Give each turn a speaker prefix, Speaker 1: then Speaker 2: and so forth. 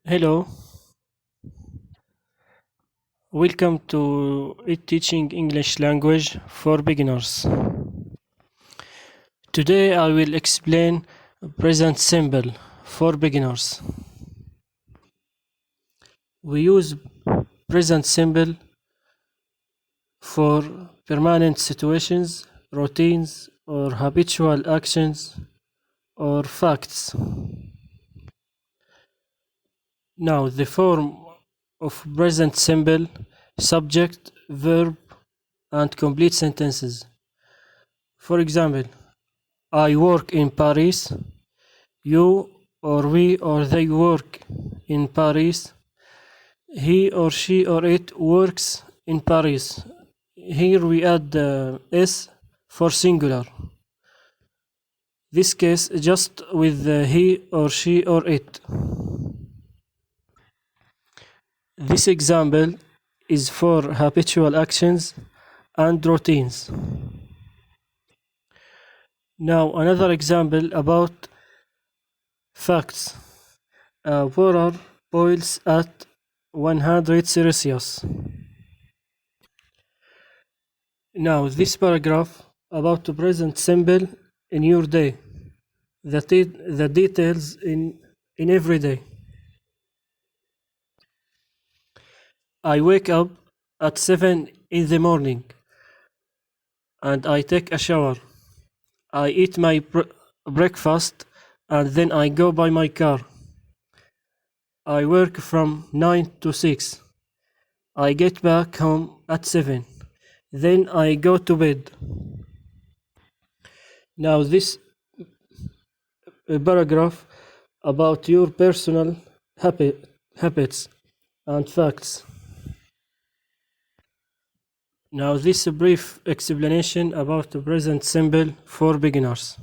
Speaker 1: Hello, welcome to It Teaching English Language for Beginners. Today I will explain present simple for beginners. We use present simple for permanent situations, routines, or habitual actions or facts. Now, the form of present simple, subject, verb, and complete sentences. For example, I work in Paris. You or we or they work in Paris. He or she or it works in Paris. Here we add the S for singular. This case just with the he or she or it. This example is for habitual actions and routines. Now another example about facts. Water boils at 100 Celsius. Now this paragraph about the present simple in your day. The details in every day. I wake up at 7 in the morning and I take a shower. I eat my breakfast and then I go by my car. I work from 9 to 6. I get back home at 7. Then I go to bed. Now this paragraph about your personal habits and facts. Now this brief explanation about the present simple for beginners.